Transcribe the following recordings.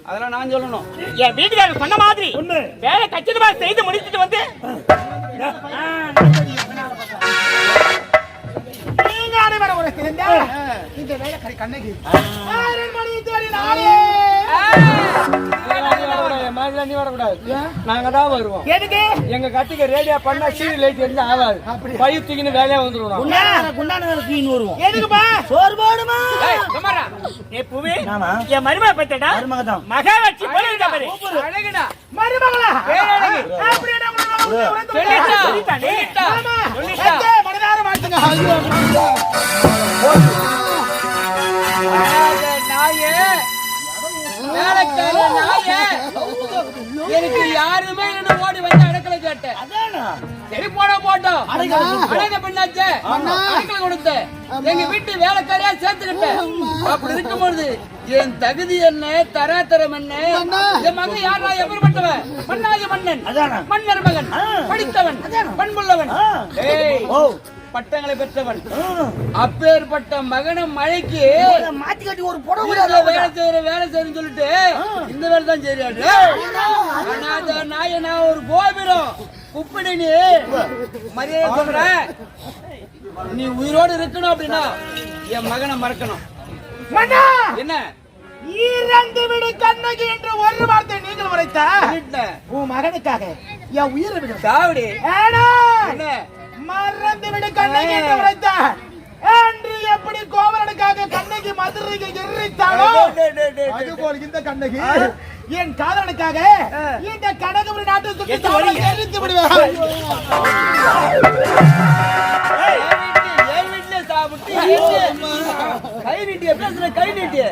அதெல்லாம் நான் சொல்லணும். என் வீட்டுக்காரர் சொன்ன மாதிரி வேலை கச்சிதமா செய்து முடிச்சுட்டு வந்து நீங்க அனைவரும் ஒரு இந்த வேலை கண்ணகி நீ வரக்கூடாது. நாங்க தான் வருவோம். எங்க கட்டிக்க ரேடியா பண்ணா சீரி லைட் எந்த ஆகாது. பைய தூக்கின்னு வேலையா வந்துருவோம். என் மருமக பத்தடா மகாலட்சுமி போல இருக்கா பாரு. அழகுடா மருமகளா மனதார வாழ்த்துங்க. எனக்கு யாருமே என்ன ஓடி வந்து அடக்கல கேட்டேன். சரி போட்டோம் அடக்க பண்ணாச்சே அடக்கல கொடுத்த எங்க வீட்டு வேலைக்காரியா சேர்த்துக்கிட்டேன். அப்படி இருக்கும்பொழுது என் தகுதி என்ன தராதரம் என்ன? என் மகன் யாரா எப்படிப்பட்டவன்? மன்னாதி மன்னன், மன்னர் மகன், படித்தவன், பண்புள்ளவன், பட்டங்களை பெற்றவன். அப்பேற்பட்ட மகனை மழைக்கு மாத்தி கட்டி ஒரு புடவை வேலை செய்யணும் சொல்லிட்டு இந்த வேலை தான் செய்யாரு. நான் ஒரு கோபுரம் குப்பிடி நீ மரியாதை சொல்ற. நீ உயிரோடு இருக்கணும் அப்படின்னா என் மகனை மறக்கணும். என்ன இரண்டு விடு கண்ணகி என்று ஒரு வார்த்தை நீங்கள் உரைத்த உன் மகனுக்காக என் உயிரை விடு சாவடி மறந்து விடு கண்ணகி என்று உரைத்தார் என்று எப்படி கோவலனுக்காக கண்ணகி மதுரைக்கு எரித்தாளோ அதுபோல் இந்த கண்ணகி என் காதலனுக்காக இந்த கனகபுரி நாட்டை சுற்றி எரித்து விடுவேன். கை நீட்டிய பேசுற கை நீட்டிய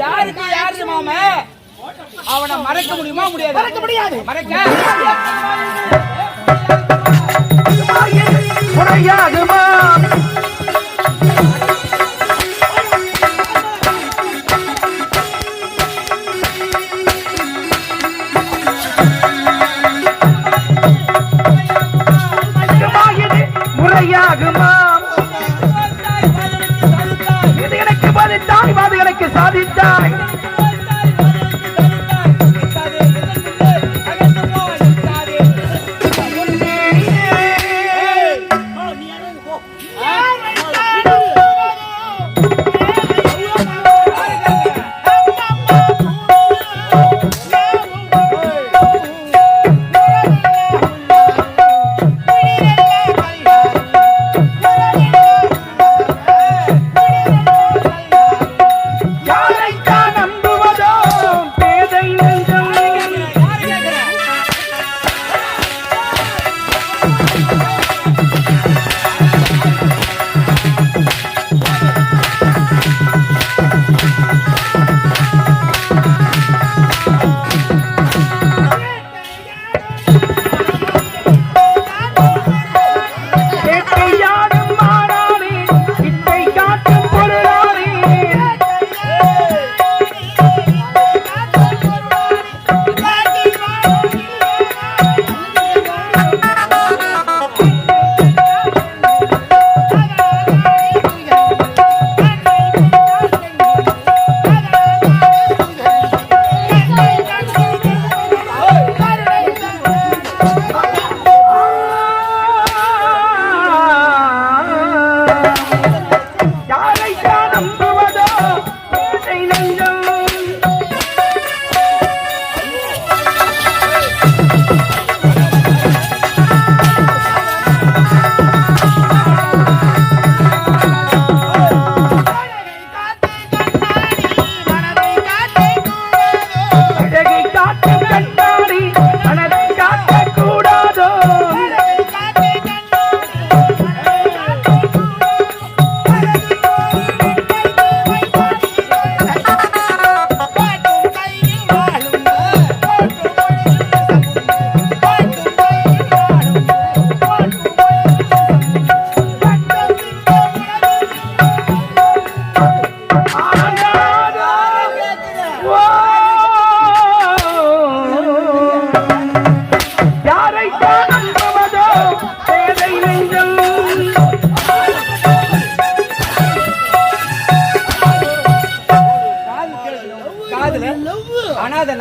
யாருக்கு யாரு மாமா அவனை மறக்க முடியுமா? முடியாது. மறக்க முடியாது. மறக்க முறையாகுமா? முறையாகுமா? இது எனக்கு பதித்தாய், அது எனக்கு சாதித்தாய்.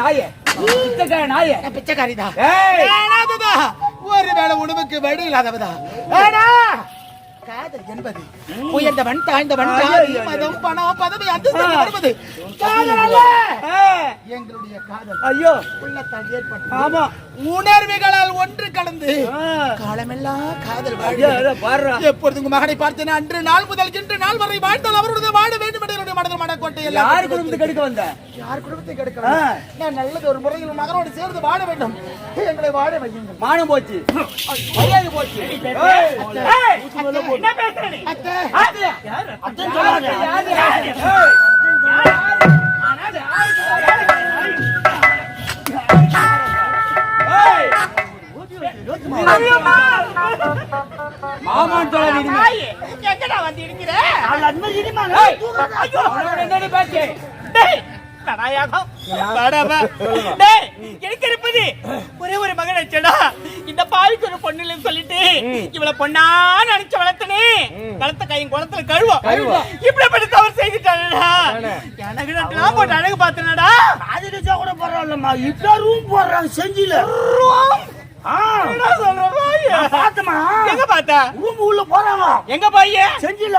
நாயே, பிச்சைக்கார நாயே. பிச்சைக்காரிதான். ஏய், ஏனாததா, ஒருவேளை உணவுக்கு வழி இல்லாதவதா. ஏடா, காதல் என்பது உயர்ந்தவன் தாழ்ந்தவன் ஜாதி மதம் பணம் பதவி அந்தஸ்து வருவது காதல் அல்ல. எங்களுடைய காதல் ஐயோ, உள்ளத்தால் ஏற்பட்டது. ஆமா, உணர்வுகளால் ஒன்று கலந்து காலமெல்லாம் காதல் பாருடா. எப்பொழுது உங்க மகனை பார்த்தேன் அன்று நாள் முதல் இன்று நாள் வரை வாழ்ந்தால் அவருடைய வாழ வேண்டும் என்று என்னுடைய மனதில் மனக்கோட்டை எல்லாம் யார் குடும்பத்துக்கு எடுக்க வந்த? யார் குடும்பத்தை கெடுக்க நான் நல்லது ஒரு முறையில் மகனோடு சேர்ந்து வாழ வேண்டும். எங்களை வாழ வையுங்கள். மானம் போச்சு, மரியாதை போச்சு. என்ன பேசுற நீ? அத்தை, அத்தன் சொல்லாத. மாமான் சொல்ல நீ எங்கடா வந்து இருக்கிற? அவள் அந்த மாதிரி இடிமா. ஐயோ, என்னடி பேச்சு? டேய், தடாயாகம். வாடாவா. டேய், எனக்கு இருப்பது ஒரே ஒரு மகன் அச்சடா. இந்த பாவிக்கு ஒரு பொண்ணு இல்லைன்னு சொல்லிட்டு இவளை பொண்ணா நினைச்சு வளர்த்தனே. வளர்த்த கையும் குளத்துல கழுவா. இப்படிப்பட்ட தவறு செய்துட்டாடா. எனக்கு நட்டுலாம் போட்டு அழகு பார்த்தனடா. அது நிஜா கூட பரவாயில்லம்மா. இப்ப ரூம் போடுறாங்க செஞ்சில. ரூம்? என்ன சொல்ற பாய்? பார்த்தமா? எங்க பார்த்த? ரூம் உள்ள போறாங்க. எங்க பாய்? செஞ்சில.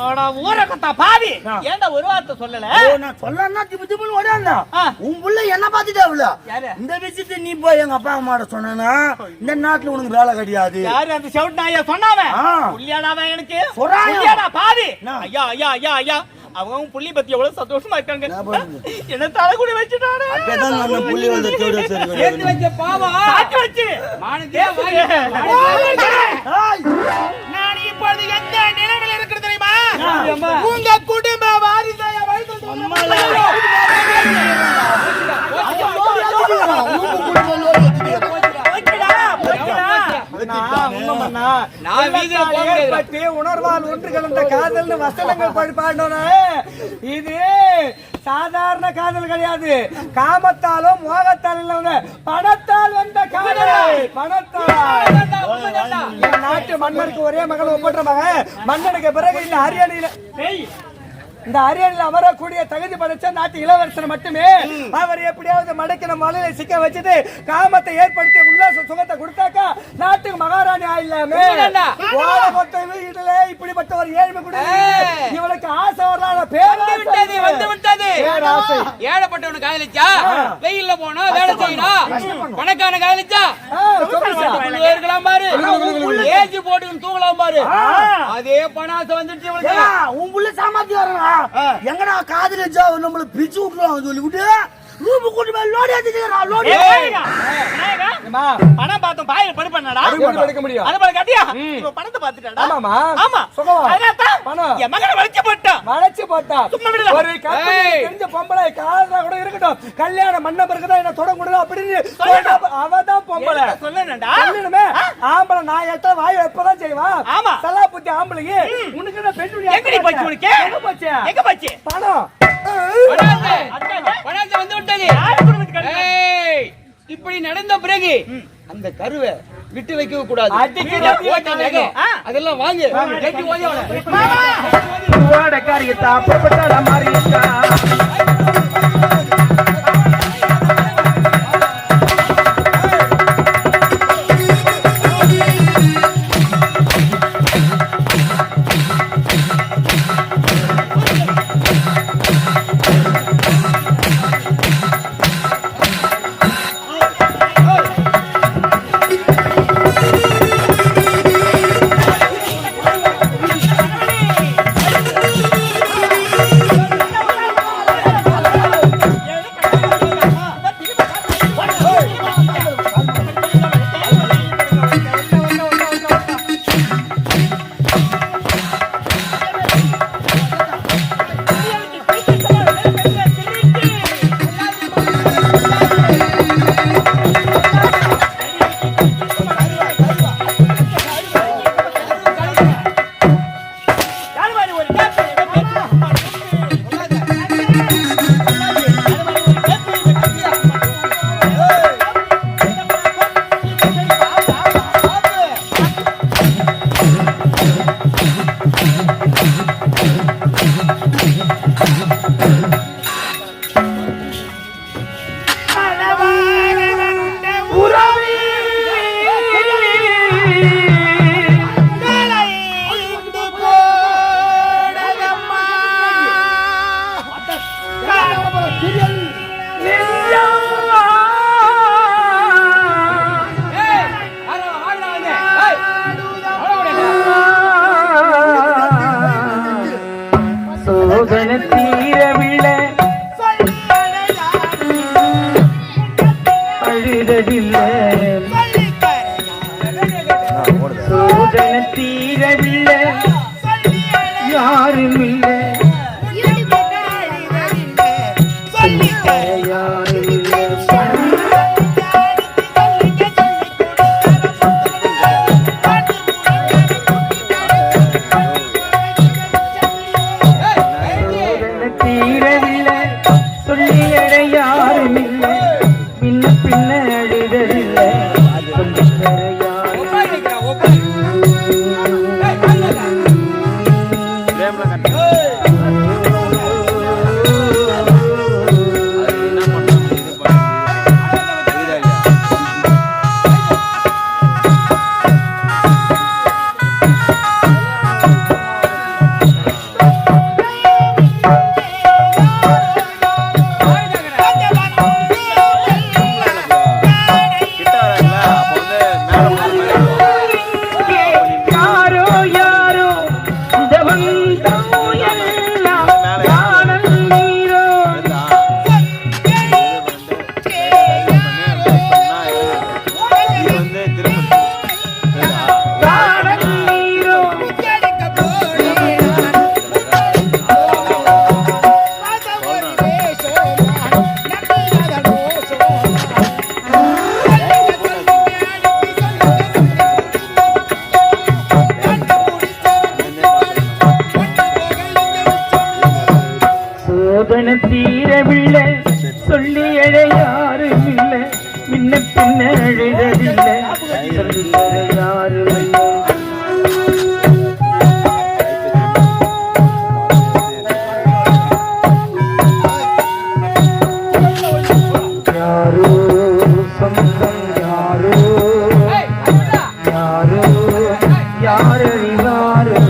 ஆடா ஊரக்கத்தா பாவி. ஏன்டா ஒரு வார்த்தை சொல்லல? நான் சொல்லன்னா திபுதிபுன்னு ஓடாண்டா. உன் புள்ள என்ன பாத்துட்டாவுல? இந்த விஷயத்தை நீ போய் எங்க அப்பா அம்மாட்ட சொன்னா இந்த நாட்டுல உனக்கு வேலை கிடையாது. யாரு அந்த ஷவுட் நாயா சொன்னாவ? புள்ளியாடாவ எனக்கு. புள்ளியாடா பாவி. ஐயா ஐயா ஐயா ஐயா. அவங்க புள்ளி பத்தி எவ்வளவு சந்தோஷமா இருக்காங்க. என்ன தலை கூட வச்சுட்டானே. அப்பதான் நம்ம புள்ளி வந்து தேடு சரி. சேர்த்து வச்ச பாவம் சாட்டி வச்சு மானதே வாங்கி. நான் இப்பொழுது எந்த நிலைமையில் இருக்கிறது தெரியுமா? உங்க குடும்ப வாரிசாய வைத்து உணர்வால் ஒன்று கலந்த காதல் வசனங்கள் பாடணும். இது சாதாரண காதல் கிடையாது. காமத்தாலும் மோகத்தாலும் பணத்தால் வந்த காதல். பணத்தால் நாட்டு மன்னருக்கு ஒரே மகள் ஒப்பற்ற மகன். மன்னனுக்கு பிறகு இந்த அரியணையில் அமரக்கூடிய தகுதி படைச்ச நாட்டு இளவரசர் மட்டுமே. அவர் எப்படியாவது மடக்கின மலையில சிக்க வச்சுட்டு காமத்தை ஏற்படுத்தி உல்லாச சுகத்தை கொடுத்தாக்கா நாட்டுக்கு மகாராணி ஆயிடலாமே. வீட்டுல இப்படிப்பட்ட ஒரு ஏழ்மை கூட இவளுக்கு ஆசை வரலான பேர் வந்து விட்டது. ஏழைப்பட்டவனு காதலிச்சா வெயில்ல போனா வேலை செய்யணும். பணக்கான காதலிச்சா இருக்கலாம் பாரு, ஏஜி போட்டு தூங்கலாம் பாரு. அதே பணாசை வந்துட்டு உன் புள்ள சாமர்த்தியம் வரணும். எங்கடா காதலிச்சா நம்மள பிச்சு விட்டுருவாங்க சொல்லி விட்டு ரூம் கூட்டி போய் லோடி ஏத்திட்டீங்க. லோடி பணம் பார்த்தோம் பாயில படு பண்ணடா. எடுக்க முடியும். அத பாரு கட்டியா. இப்போ பணத்தை பார்த்துட்டடா. ஆமாமா. ஆமா. பணம் என் மகனை வளைச்சு போட்டா. சும்மா விடல. ஒரு கற்பனை தெரிஞ்ச பொம்பளை காதலா கூட இருக்கட்டும். கல்யாண மண்டபருக்கு தான் என்ன தொடங்கூடாது அப்படின்னு அவதான் பொம்பளை. சொல்லணும்டா. சொல்லணுமே. ஆம்பளை நான் எட்ட வாய் எப்பதான் செய்வான். ஆமா. சலா புத்தி ஆம்பளைக்கு உனக்கு என்ன பெண் எங்கடி போச்சு உனக்கு? எங்க போச்சு? பணம். பணத்தை வந்து விட்டது. இப்படி நடந்த பிறகு அந்த கருவை விட்டு வைக்க கூடாது. அதெல்லாம் வாங்கி கட்டி ஓட காரியத்தை அப்பப்பட்ட மாறி தீரவில்லை யாரும் இல்லை யாரும் இல்லை தீரவில்லை சொல்லியட யாரும் இல்லை பின்ன பின்ன அழுதவில்லை சொல்லித்தர யாரும் சோதனை தீரவில்லை சொல்லி எழ யாரும் இல்லை முன்ன பின்ன அழுதவில்லை சொல்லித்தர யாரும் இல்லை யாரோ சொந்தம் யாரோ யாரோ யாரறிவாரோ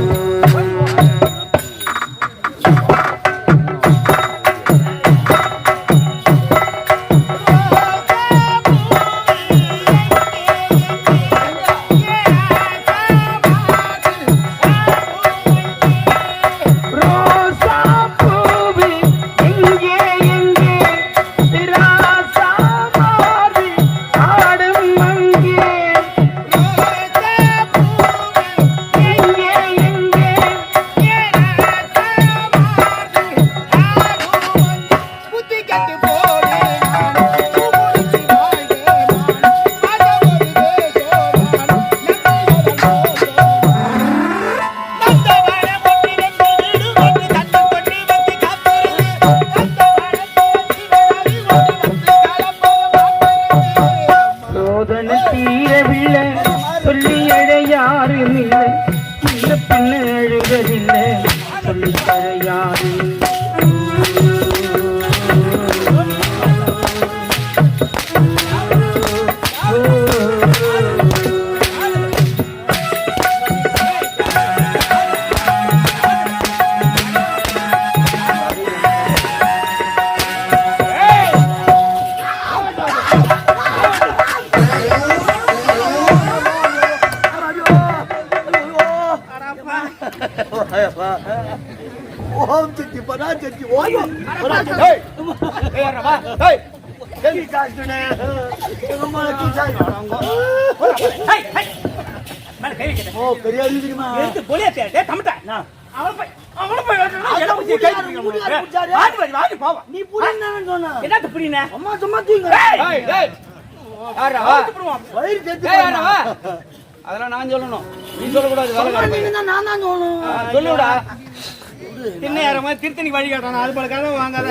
தீரவில்லை சொல்லி எழ யாரும் இல்லை இந்த பின்ன அழுகவில்லை சொல்லித்தர யாரும் ஓம் சக்தி பரா சக்தி ஓம் பரா சக்தி ஏய் ரமா ஏய் கேவி காஸ்டனே எங்கம்மா கீசாய் ஹை ஹை மேல கை வைக்க ஓ பெரிய இருக்குமா எடுத்து போலியா டே தமட்டா அவன போய் என்ன புடி கை வாடி வாடி போவா நீ புடினா சொன்னா என்னது புடினா அம்மா சும்மா தூங்க ஏய் ஏய் யாரா வயிறு செத்து ஏய் யாரா அதெல்லாம் நான் சொல்லணும் நீ சொல்ல கூடாது நீங்க நான் தான் சொல்லணும் சொல்லுடா திண்ணை யாரமா திருத்தணி வழி காட்டணும் அது போல கதை வாங்காத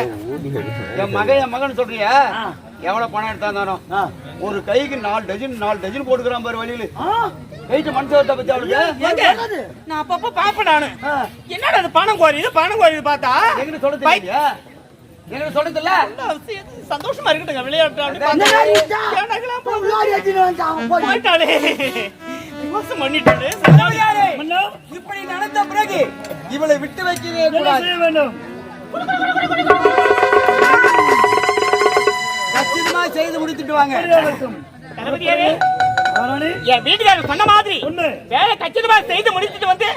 என் மகன் சொல்றியா எவ்வளவு பணம் எடுத்தாந்தானோ ஒரு கைக்கு 4 டஜன் போட்டுக்கிறான் பாரு வழியில கைட்டு மனுஷத்தை பத்தி அவளுக்கு நான் அப்பப்ப பாப்பேன் நானு என்னடா அது பணம் கோரிது பார்த்தா எங்கிட்ட சொல்ல தெரியலையா எங்கிட்ட சொல்ல தெரியல சந்தோஷமா இருக்கட்டுங்க விளையாட்டு போயிட்டாலே மோசம் பண்ணிட்டாலே இப்படி நடந்த பிறகு இவளை விட்டு வைக்கவே கூடாது கச்சிதமா செய்து முடித்துட்டு வாங்க தளபதியாரே என் வீட்டுக்காரர் சொன்ன மாதிரி வேலை கச்சிதமா செய்து முடிச்சுட்டு வந்து